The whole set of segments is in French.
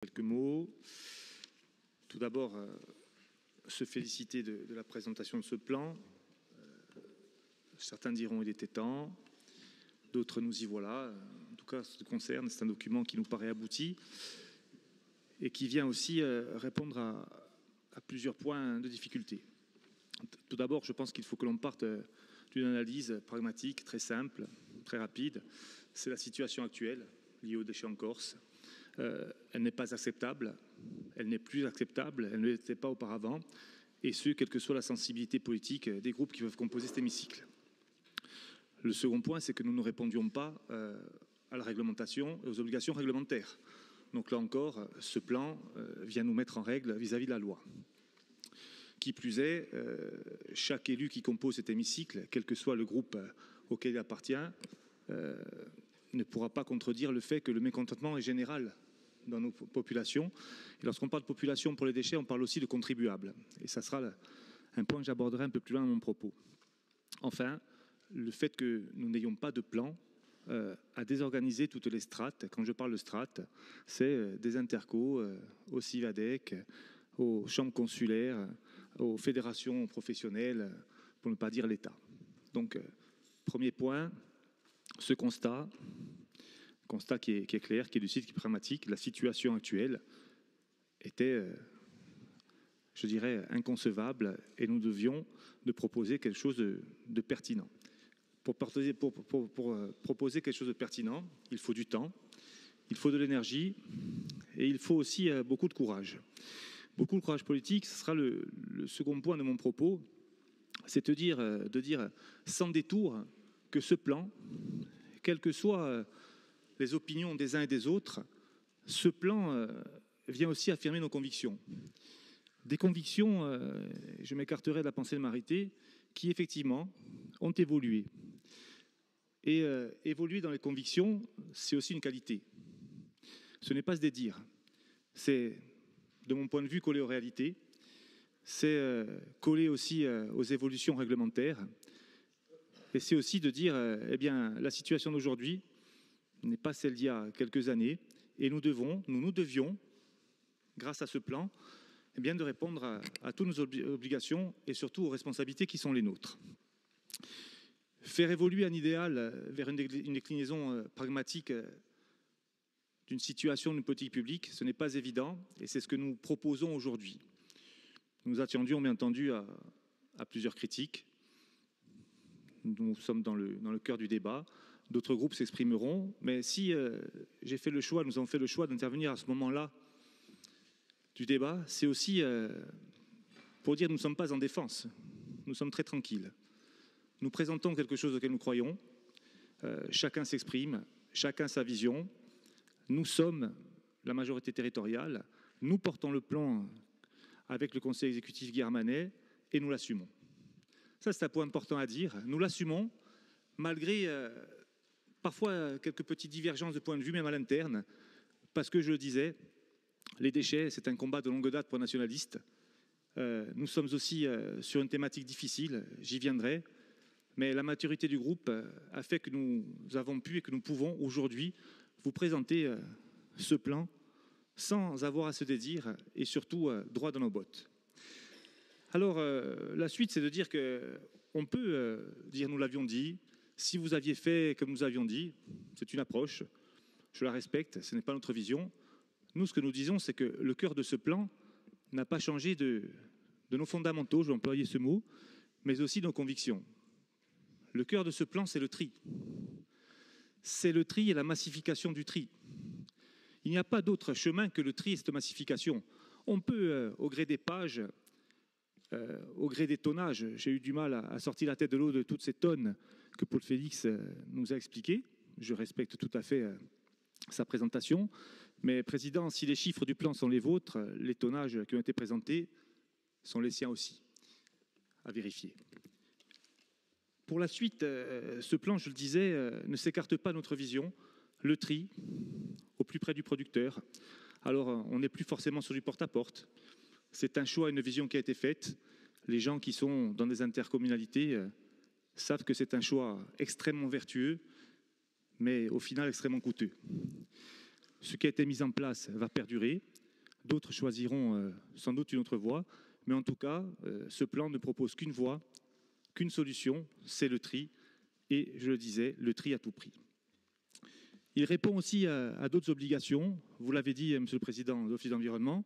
Quelques mots. Tout d'abord, se féliciter de la présentation de ce plan. Certains diront il était temps, d'autres nous y voilà. En tout cas, ce qui concerne, c'est un document qui nous paraît abouti et qui vient aussi répondre à plusieurs points de difficulté. Tout d'abord, je pense qu'il faut que l'on parte d'une analyse pragmatique, très simple, très rapide. C'est la situation actuelle liée aux déchets en Corse. Elle n'est pas acceptable, elle n'est plus acceptable, elle ne l'était pas auparavant, et ce, quelle que soit la sensibilité politique des groupes qui peuvent composer cet hémicycle. Le second point, c'est que nous ne répondions pas à la réglementation et aux obligations réglementaires. Donc là encore, ce plan vient nous mettre en règle vis-à-vis de la loi. Qui plus est, chaque élu qui compose cet hémicycle, quel que soit le groupe auquel il appartient, ne pourra pas contredire le fait que le mécontentement est général dans nos populations. Et lorsqu'on parle de population pour les déchets, on parle aussi de contribuables. Et ça sera un point que j'aborderai un peu plus loin dans mon propos. Enfin, le fait que nous n'ayons pas de plan à désorganiser toutes les strates. Quand je parle de strates, c'est des intercos, au CIVADEC, aux chambres consulaires, aux fédérations professionnelles, pour ne pas dire l'État. Donc, premier point, ce constat qui est clair, qui est lucide, qui est pragmatique, la situation actuelle était, je dirais, inconcevable et nous devions de proposer quelque chose de pertinent. Pour proposer quelque chose de pertinent, il faut du temps, il faut de l'énergie et il faut aussi beaucoup de courage. Beaucoup de courage politique, ce sera le second point de mon propos, c'est de dire sans détour que ce plan, quelles que soient les opinions des uns et des autres, ce plan vient aussi affirmer nos convictions. Des convictions, je m'écarterai de la pensée de Marité, qui effectivement ont évolué. Et évoluer dans les convictions, c'est aussi une qualité. Ce n'est pas se dédire. C'est, de mon point de vue, coller aux réalités. C'est coller aussi aux évolutions réglementaires. Et c'est aussi de dire, eh bien, la situation d'aujourd'hui n'est pas celle d'il y a quelques années, et nous devions, grâce à ce plan, eh bien, de répondre à toutes nos obligations et surtout aux responsabilités qui sont les nôtres. Faire évoluer un idéal vers une déclinaison pragmatique d'une situation, d'une politique publique, ce n'est pas évident, et c'est ce que nous proposons aujourd'hui. Nous attendions, bien entendu, à plusieurs critiques. Nous sommes dans le cœur du débat. D'autres groupes s'exprimeront. Mais si j'ai fait le choix, nous avons fait le choix d'intervenir à ce moment-là du débat, c'est aussi pour dire que nous ne sommes pas en défense. Nous sommes très tranquilles. Nous présentons quelque chose auquel nous croyons. Chacun s'exprime, chacun sa vision. Nous sommes la majorité territoriale. Nous portons le plan avec le conseil exécutif Guy Armanet et nous l'assumons. Ça, c'est un point important à dire. Nous l'assumons, malgré parfois quelques petites divergences de point de vue, même à l'interne, parce que, je le disais, les déchets, c'est un combat de longue date pour les nationalistes. Nous sommes aussi sur une thématique difficile, j'y viendrai, mais la maturité du groupe a fait que nous avons pu et que nous pouvons aujourd'hui vous présenter ce plan sans avoir à se dédire et surtout droit dans nos bottes. Alors, la suite, c'est de dire qu'on peut dire « nous l'avions dit », si vous aviez fait comme nous avions dit, c'est une approche, je la respecte, ce n'est pas notre vision. Nous, ce que nous disons, c'est que le cœur de ce plan n'a pas changé de nos fondamentaux, je vais employer ce mot, mais aussi de nos convictions. Le cœur de ce plan, c'est le tri. C'est le tri et la massification du tri. Il n'y a pas d'autre chemin que le tri et cette massification. On peut, au gré des pages, au gré des tonnages, j'ai eu du mal à sortir la tête de l'eau de toutes ces tonnes que Paul Félix nous a expliquées. Je respecte tout à fait sa présentation. Mais, Président, si les chiffres du plan sont les vôtres, les tonnages qui ont été présentés sont les siens aussi, à vérifier. Pour la suite, ce plan, je le disais, ne s'écarte pas de notre vision. Le tri, au plus près du producteur. Alors, on n'est plus forcément sur du porte-à-porte. C'est un choix, une vision qui a été faite. Les gens qui sont dans des intercommunalités savent que c'est un choix extrêmement vertueux, mais au final extrêmement coûteux. ce qui a été mis en place va perdurer. D'autres choisiront sans doute une autre voie. Mais en tout cas, ce plan ne propose qu'une voie, qu'une solution, c'est le tri. Et je le disais, le tri à tout prix. Il répond aussi à d'autres obligations. Vous l'avez dit, Monsieur le Président de l'Office d'environnement,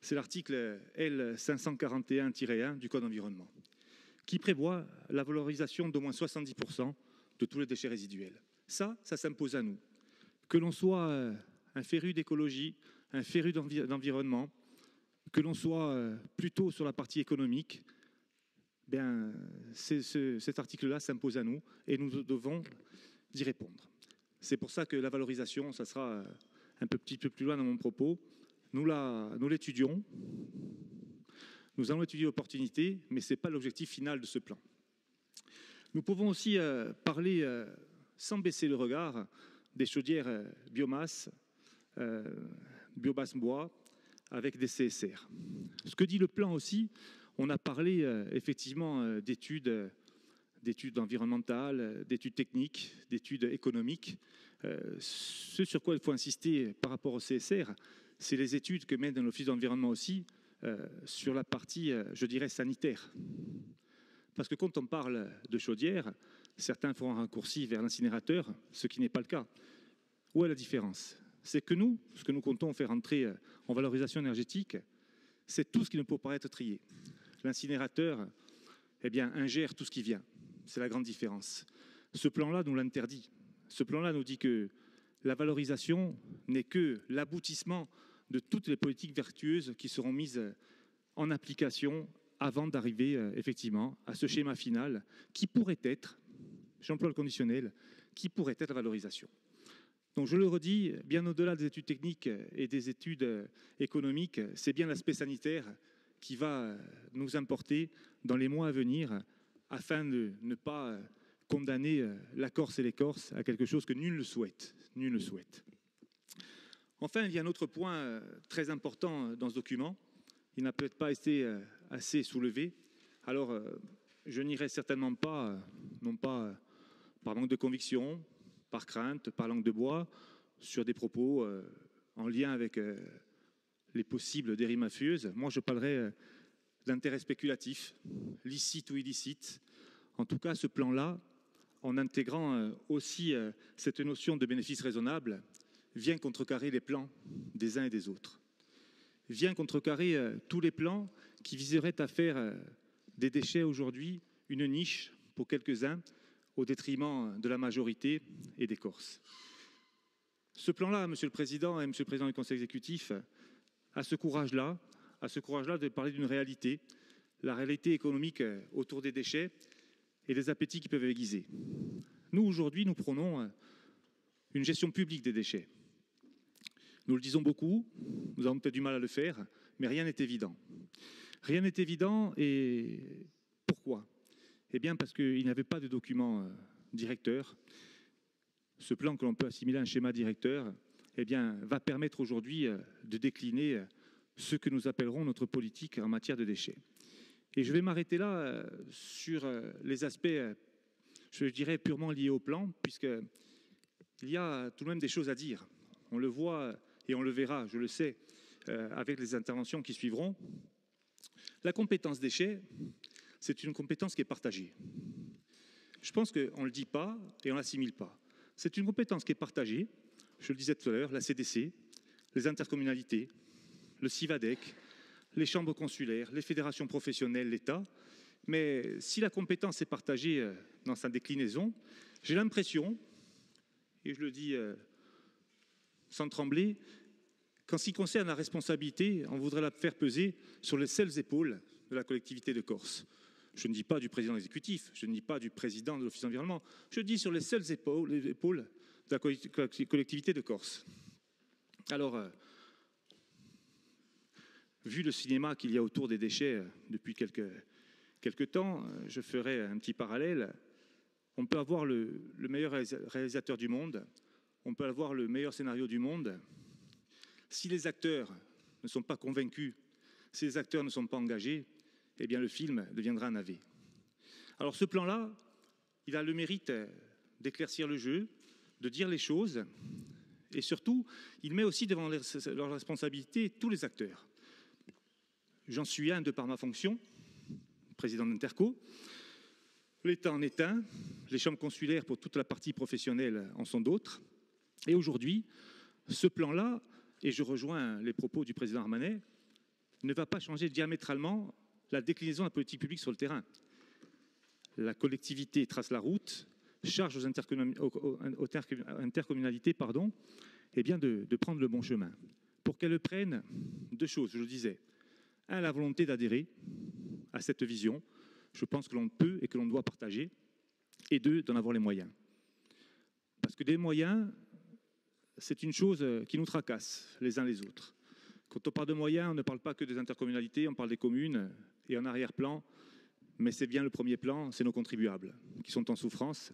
c'est l'article L541-1 du Code environnement, qui prévoit la valorisation d'au moins 70% de tous les déchets résiduels. Ça s'impose à nous. Que l'on soit un féru d'écologie, un féru d'environnement, que l'on soit plutôt sur la partie économique, bien, cet article-là s'impose à nous et nous devons y répondre. C'est pour ça que la valorisation, ça sera un petit peu plus loin dans mon propos. Nous l'étudions, nous allons étudier l'opportunité, mais ce n'est pas l'objectif final de ce plan. Nous pouvons aussi parler, sans baisser le regard, des chaudières biomasse bois, avec des CSR. Ce que dit le plan aussi, on a parlé effectivement d'études environnementales, d'études techniques, d'études économiques. Ce sur quoi il faut insister par rapport au CSR, c'est les études que mène l'Office d'environnement aussi sur la partie, je dirais, sanitaire. Parce que quand on parle de chaudière, certains font un raccourci vers l'incinérateur, ce qui n'est pas le cas. Où est la différence? C'est que nous, ce que nous comptons faire entrer en valorisation énergétique, c'est tout ce qui ne peut pas être trié. L'incinérateur, eh bien, ingère tout ce qui vient. C'est la grande différence. Ce plan-là nous l'interdit. Ce plan-là nous dit que la valorisation n'est que l'aboutissement de toutes les politiques vertueuses qui seront mises en application avant d'arriver effectivement à ce schéma final qui pourrait être, j'emploie le conditionnel, qui pourrait être la valorisation. Donc je le redis, bien au-delà des études techniques et des études économiques, c'est bien l'aspect sanitaire qui va nous importer dans les mois à venir afin de ne pas condamner la Corse et les Corses à quelque chose que nul ne souhaite. Nul ne souhaite. Enfin, il y a un autre point très important dans ce document. Il n'a peut-être pas été assez soulevé. Alors, je n'irai certainement pas, non pas par manque de conviction, par crainte, par langue de bois, sur des propos en lien avec les possibles dérives mafieuses. Moi, je parlerai d'intérêt spéculatif, licite ou illicite. En tout cas, ce plan-là, en intégrant aussi cette notion de bénéfice raisonnable, vient contrecarrer les plans des uns et des autres. Vient contrecarrer tous les plans qui viseraient à faire des déchets aujourd'hui une niche pour quelques-uns, au détriment de la majorité et des Corses. Ce plan-là, Monsieur le Président et Monsieur le Président du Conseil exécutif, a ce courage-là de parler d'une réalité, la réalité économique autour des déchets et des appétits qui peuvent aiguiser. Nous, aujourd'hui, nous prônons une gestion publique des déchets. Nous le disons beaucoup, nous avons peut-être du mal à le faire, mais rien n'est évident. Rien n'est évident et pourquoi ? Eh bien, parce qu'il n'y avait pas de document directeur. Ce plan que l'on peut assimiler à un schéma directeur, eh bien, va permettre aujourd'hui de décliner ce que nous appellerons notre politique en matière de déchets. Et je vais m'arrêter là sur les aspects, je dirais, purement liés au plan, puisqu'il y a tout de même des choses à dire. On le voit et on le verra, je le sais, avec les interventions qui suivront. La compétence déchets, c'est une compétence qui est partagée. Je pense qu'on ne le dit pas et on ne l'assimile pas. C'est une compétence qui est partagée, je le disais tout à l'heure, la CDC, les intercommunalités, le CIVADEC, les chambres consulaires, les fédérations professionnelles, l'État. Mais si la compétence est partagée dans sa déclinaison, j'ai l'impression, et je le dis sans trembler, qu'en ce qui concerne la responsabilité, on voudrait la faire peser sur les seules épaules de la collectivité de Corse. Je ne dis pas du président exécutif, je ne dis pas du président de l'Office d'environnement, je dis sur les seules épaules de la collectivité de Corse. Alors, vu le cinéma qu'il y a autour des déchets depuis quelques temps, je ferai un petit parallèle. On peut avoir le meilleur réalisateur du monde, on peut avoir le meilleur scénario du monde. Si les acteurs ne sont pas convaincus, si les acteurs ne sont pas engagés, eh bien le film deviendra un navet. Alors ce plan-là, il a le mérite d'éclaircir le jeu, de dire les choses Et surtout, il met aussi devant leurs responsabilités tous les acteurs. J'en suis un de par ma fonction, président d'Interco. L'État en est un, les chambres consulaires pour toute la partie professionnelle en sont d'autres. Et aujourd'hui, ce plan-là, et je rejoins les propos du président Armanet, ne va pas changer diamétralement la déclinaison de la politique publique sur le terrain. La collectivité trace la route, charge aux intercommunalités eh bien de prendre le bon chemin. Pour qu'elles prennent deux choses, je le disais. Un, la volonté d'adhérer à cette vision. Je pense que l'on peut et que l'on doit partager. Et deux, d'en avoir les moyens. Parce que des moyens, c'est une chose qui nous tracasse les uns les autres. Quand on parle de moyens, on ne parle pas que des intercommunalités, on parle des communes. Et en arrière-plan, mais c'est bien le premier plan, c'est nos contribuables qui sont en souffrance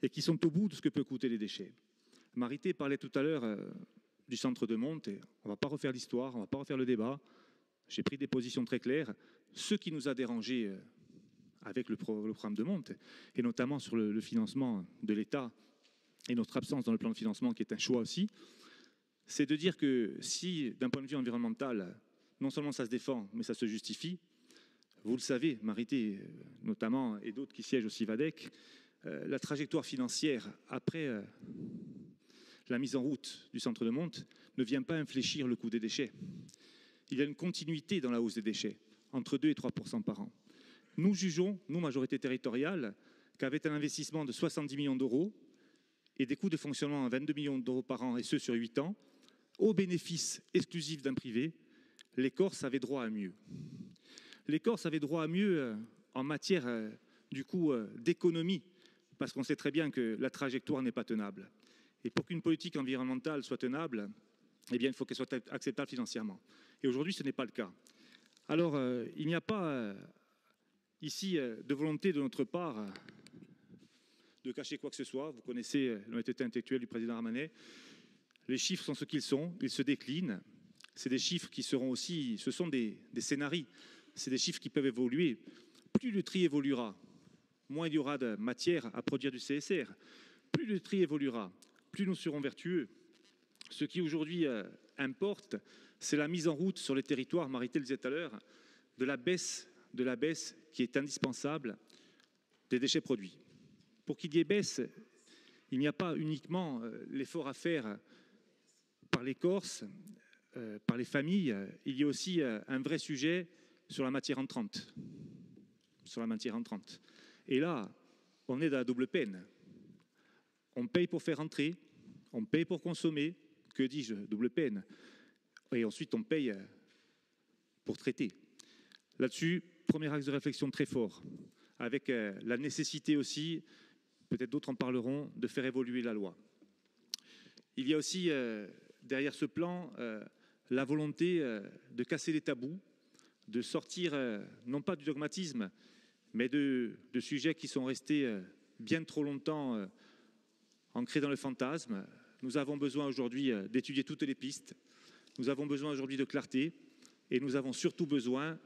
et qui sont au bout de ce que peut coûter les déchets. Marité parlait tout à l'heure du centre de Monte. Et on ne va pas refaire l'histoire, on ne va pas refaire le débat. J'ai pris des positions très claires. Ce qui nous a dérangé avec le programme de Monte, et notamment sur le financement de l'État et notre absence dans le plan de financement, qui est un choix aussi, c'est de dire que si, d'un point de vue environnemental, non seulement ça se défend, mais ça se justifie, vous le savez, Marité notamment, et d'autres qui siègent au CIVADEC, la trajectoire financière après la mise en route du centre de Monte ne vient pas infléchir le coût des déchets. Il y a une continuité dans la hausse des déchets, entre 2 et 3% par an. Nous jugeons, nous, majorité territoriale, qu'avec un investissement de 70 millions d'euros et des coûts de fonctionnement à 22 millions d'euros par an, et ce sur 8 ans, au bénéfice exclusif d'un privé, les Corses avaient droit à mieux. Les Corses avaient droit à mieux en matière d'économie, parce qu'on sait très bien que la trajectoire n'est pas tenable. Et pour qu'une politique environnementale soit tenable, eh bien, il faut qu'elle soit acceptable financièrement. Et aujourd'hui, ce n'est pas le cas. Alors, il n'y a pas ici de volonté de notre part de cacher quoi que ce soit. Vous connaissez l'honnêteté intellectuelle du président Armanet. Les chiffres sont ce qu'ils sont, ils se déclinent. C'est des chiffres qui seront aussi, ce sont des scénarios. C'est des chiffres qui peuvent évoluer. Plus le tri évoluera, moins il y aura de matière à produire du CSR. Plus le tri évoluera, plus nous serons vertueux. Ce qui aujourd'hui importe, c'est la mise en route sur les territoires, Marité le disait tout à l'heure, de la baisse qui est indispensable des déchets produits. Pour qu'il y ait baisse, il n'y a pas uniquement l'effort à faire par les Corses, par les familles, il y a aussi un vrai sujet sur la matière entrante. Et là, on est dans la double peine. On paye pour faire entrer, on paye pour consommer, que dis-je, double peine. Et ensuite, on paye pour traiter. Là-dessus, premier axe de réflexion très fort, avec la nécessité aussi, peut-être d'autres en parleront, de faire évoluer la loi. Il y a aussi, derrière ce plan, la volonté de casser les tabous, de sortir, non pas du dogmatisme, mais de sujets qui sont restés bien trop longtemps ancrés dans le fantasme. Nous avons besoin aujourd'hui d'étudier toutes les pistes, nous avons besoin aujourd'hui de clarté, et nous avons surtout besoin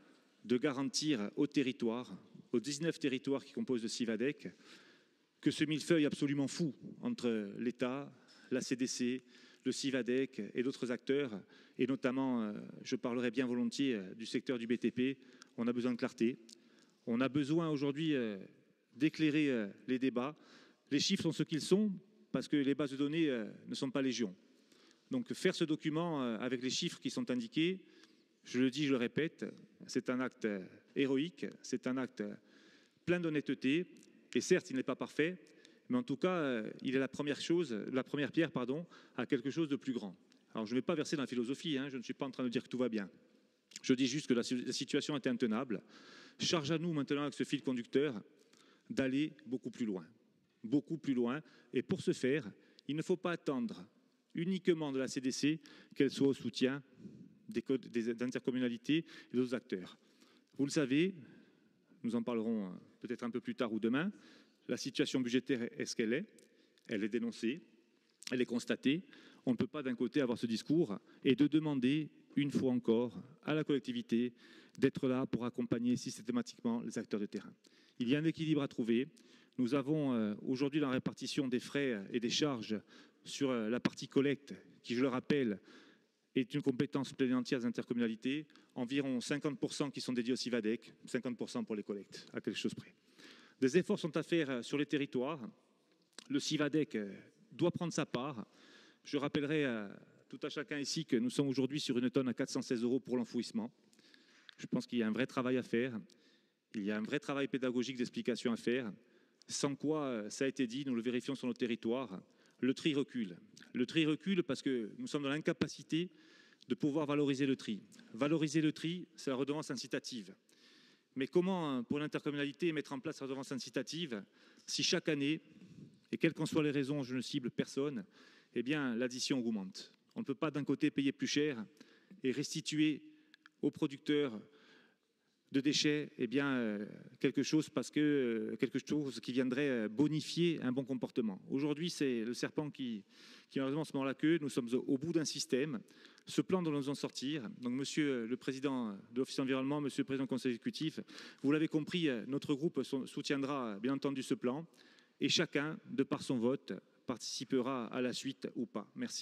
de garantir aux territoires, aux 19 territoires qui composent le CIVADEC, que ce millefeuille absolument fou entre l'État, la CDC, le CIVADEC et d'autres acteurs, et notamment, je parlerai bien volontiers du secteur du BTP, on a besoin de clarté. On a besoin aujourd'hui d'éclairer les débats. Les chiffres sont ce qu'ils sont, parce que les bases de données ne sont pas légion. Donc faire ce document avec les chiffres qui sont indiqués, je le dis, je le répète, c'est un acte héroïque, c'est un acte plein d'honnêteté, et certes, il n'est pas parfait, mais en tout cas, il est la première pierre à quelque chose de plus grand. Alors, je ne vais pas verser dans la philosophie, je ne suis pas en train de dire que tout va bien. Je dis juste que la situation est intenable. Charge à nous maintenant, avec ce fil conducteur, d'aller beaucoup plus loin. Beaucoup plus loin. Et pour ce faire, il ne faut pas attendre uniquement de la CDC qu'elle soit au soutien des intercommunalités et d'autres acteurs. Vous le savez, nous en parlerons peut-être un peu plus tard ou demain, la situation budgétaire est ce qu'elle est. Elle est dénoncée, elle est constatée. On ne peut pas d'un côté avoir ce discours et de demander une fois encore à la collectivité d'être là pour accompagner systématiquement les acteurs de terrain. Il y a un équilibre à trouver. Nous avons aujourd'hui la répartition des frais et des charges sur la partie collecte qui, je le rappelle, est une compétence pleine et entière des intercommunalités, environ 50% qui sont dédiés au CIVADEC, 50% pour les collectes, à quelque chose près. Des efforts sont à faire sur les territoires. Le CIVADEC doit prendre sa part. Je rappellerai à tout à chacun ici que nous sommes aujourd'hui sur une tonne à 416 € pour l'enfouissement. Je pense qu'il y a un vrai travail à faire. Il y a un vrai travail pédagogique d'explication à faire. Sans quoi, ça a été dit, nous le vérifions sur nos territoires, le tri recule. Le tri recule parce que nous sommes dans l'incapacité de pouvoir valoriser le tri. Valoriser le tri, c'est la redevance incitative. Mais comment, pour l'intercommunalité, mettre en place la redevance incitative si chaque année, et quelles qu'en soient les raisons, je ne cible personne, eh bien, l'addition augmente. On ne peut pas d'un côté payer plus cher et restituer aux producteurs de déchets, eh bien, quelque chose qui viendrait bonifier un bon comportement. Aujourd'hui, c'est le serpent qui malheureusement se mord la queue. Nous sommes au bout d'un système. Ce plan doit nous en sortir. Donc, monsieur le président de l'Office environnement, monsieur le président du conseil exécutif, vous l'avez compris, notre groupe soutiendra bien entendu ce plan et chacun, de par son vote, participera à la suite ou pas. Merci.